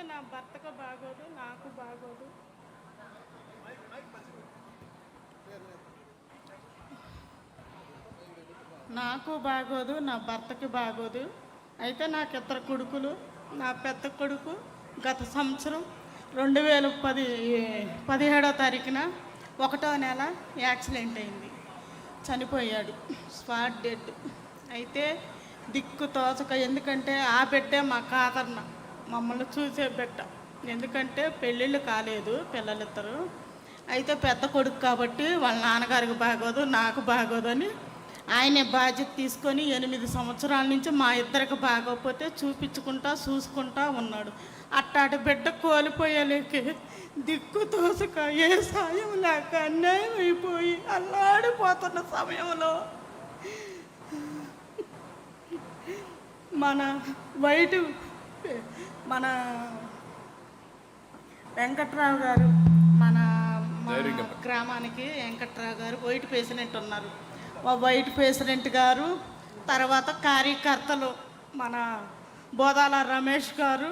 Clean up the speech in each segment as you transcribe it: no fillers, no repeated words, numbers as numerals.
నా భర్తకు బాగోదు, నాకు బాగోదు. నాకు బాగోదు, నా భర్తకి బాగోదు. అయితే నాకు ఇద్దరు కొడుకులు. నా పెద్ద కొడుకు గత సంవత్సరం 2017వ తారీఖున 1వ నెల యాక్సిడెంట్ అయింది, చనిపోయాడు, స్పాట్ డెడ్. అయితే దిక్కు తోచక, ఎందుకంటే ఆ బిడ్డే మా కాదర్న, మమ్మల్ని చూసే బిడ్డ. ఎందుకంటే పెళ్ళిళ్ళు కాలేదు పిల్లలిద్దరు. అయితే పెద్ద కొడుకు కాబట్టి వాళ్ళ నాన్నగారికి బాగోదు, నాకు బాగోదు అని ఆయనే బాధ్యత తీసుకొని 8 సంవత్సరాల నుంచి మా ఇద్దరికి బాగోకపోతే చూసుకుంటా ఉన్నాడు. అట్టాటి బిడ్డ కోల్పోయలేకే దిక్కు తోసక, ఏ సాయం లేక అన్యాయం అయిపోయి అల్లాడిపోతున్న సమయంలో మన వెంకట్రావు గారు, మన గ్రామానికి వెంకట్రావు గారు వైట్ పేషెంట్ ఉన్నారు. వైట్ పేషెంట్ గారు, తర్వాత కార్యకర్తలు మన బోదాల రమేష్ గారు,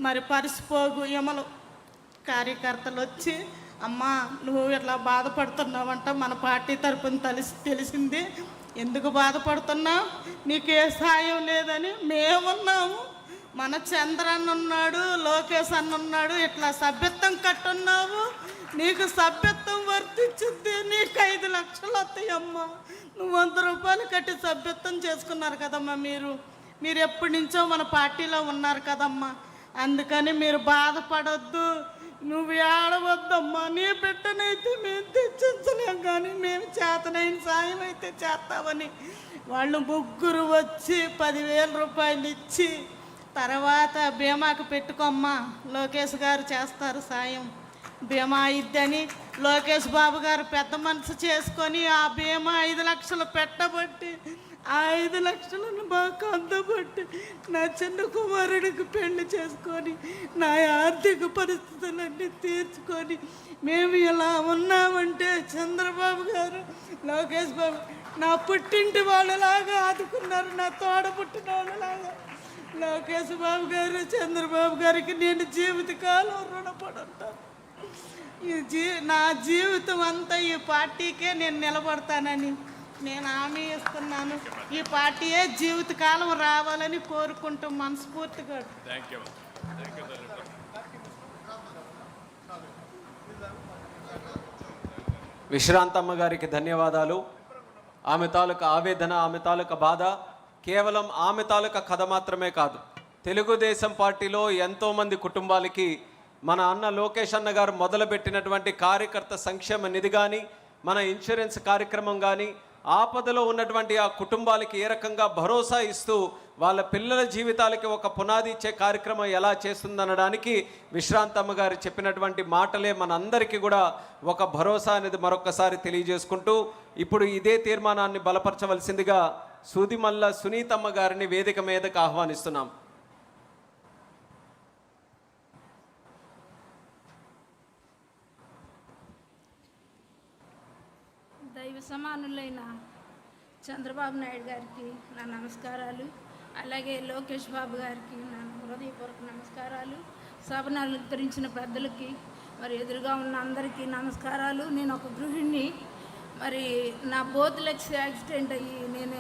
మరి పరిసిపోగు యమలు కార్యకర్తలు వచ్చి, అమ్మా నువ్వు ఇట్లా బాధపడుతున్నావంట, మన పార్టీ తరపున తెలిసింది, ఎందుకు బాధపడుతున్నావు, నీకే సాయం లేదని మేమున్నాము, మన చంద్రన్న ఉన్నాడు, లోకేష్ అన్న ఉన్నాడు, ఇట్లా సభ్యత్వం కట్టున్నావు, నీకు సభ్యత్వం వర్తించుద్ది, నీకు 5 లక్షలు వస్తాయమ్మా, నువ్వు 100 రూపాయలు కట్టి సభ్యత్వం చేసుకున్నారు కదమ్మా, మీరు ఎప్పటి నుంచో మన పార్టీలో ఉన్నారు కదమ్మా, అందుకని మీరు బాధపడొద్దు, నువ్వు ఏడవద్దమ్మా, నీ బిడ్డనైతే మేము తెచ్చించలేం, కానీ మేము చేతనైన సాయం అయితే చేస్తామని వాళ్ళు ముగ్గురు వచ్చి 10,000 రూపాయలు ఇచ్చి, తర్వాత బీమాకు పెట్టుకోమ్మా, లోకేష్ గారు చేస్తారు సాయం, బీమా ఇద్దని లోకేష్ బాబు గారు పెద్ద మనసు చేసుకొని ఆ బీమా 5 లక్షలు పెట్టబట్టి, ఆ 5 లక్షలను మాకు అందబట్టి నా చిన్న కుమారుడికి పెళ్లి చేసుకొని నా ఆర్థిక పరిస్థితులన్నీ తీర్చుకొని మేము ఇలా ఉన్నామంటే చంద్రబాబు గారు, లోకేష్ బాబు నా పుట్టింటి వాళ్ళలాగా ఆదుకున్నారు, నా తోడ పుట్టిన వాళ్ళలాగా. లోకేష్ బాబు గారు, చంద్రబాబు గారికి నేను జీవితకాలం రుణపడి ఉంటాను. నా జీవితం అంతా ఈ పార్టీకే నేను నిలబడతానని నేను హామీ ఇస్తున్నాను. ఈ పార్టీయే జీవితకాలం రావాలని కోరుకుంటూ మనస్ఫూర్తిగా. విశ్రాంతమ్మ గారికి ధన్యవాదాలు. ఆమె తాలూకా ఆవేదన, ఆమె తాలూకా బాధ కేవలం ఆమె తాలూకా కథ మాత్రమే కాదు, తెలుగుదేశం పార్టీలో ఎంతోమంది కుటుంబాలకి మన అన్న లోకేష్ అన్న గారు మొదలుపెట్టినటువంటి కార్యకర్త సంక్షేమ నిధి కానీ, మన ఇన్సూరెన్స్ కార్యక్రమం కానీ, ఆపదలో ఉన్నటువంటి ఆ కుటుంబాలకి ఏ రకంగా భరోసా ఇస్తూ వాళ్ళ పిల్లల జీవితాలకి ఒక పునాది ఇచ్చే కార్యక్రమం ఎలా చేస్తుందనడానికి విశ్రాంతమ్మ గారు చెప్పినటువంటి మాటలే మనందరికీ కూడా ఒక భరోసా అనేది మరొకసారి తెలియజేసుకుంటూ, ఇప్పుడు ఇదే తీర్మానాన్ని బలపరచవలసిందిగా సూదిమల్ల సునీతమ్మ గారిని వేదిక మీదకు ఆహ్వానిస్తున్నాం. దైవ సమానులైన చంద్రబాబు నాయుడు గారికి నా నమస్కారాలు, అలాగే లోకేష్ బాబు గారికి నా హృదయపూర్వక నమస్కారాలు, సభను అలంకరించిన పెద్దలకి, మరి ఎదురుగా ఉన్న అందరికీ నమస్కారాలు. నేను ఒక గృహిణి. మరి నా బోత్ లెగ్స్ యాక్సిడెంట్ అయ్యి నేను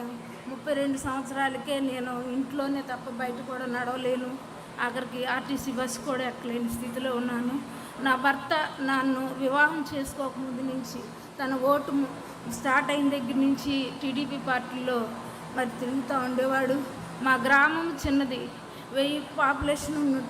32 సంవత్సరాలకే నేను ఇంట్లోనే తప్ప బయట కూడా నడవలేను, ఆఖరికి ఆర్టీసీ బస్సు కూడా ఎక్కలేని స్థితిలో ఉన్నాను. నా భర్త నన్ను వివాహం చేసుకోకముందు నుంచి, తన ఓటు స్టార్ట్ అయిన దగ్గర నుంచి టీడీపీ పార్టీలో మరి తిరుగుతూ ఉండేవాడు. మా గ్రామం చిన్నది, 1000 పాపులేషన్ ఉంటుంది.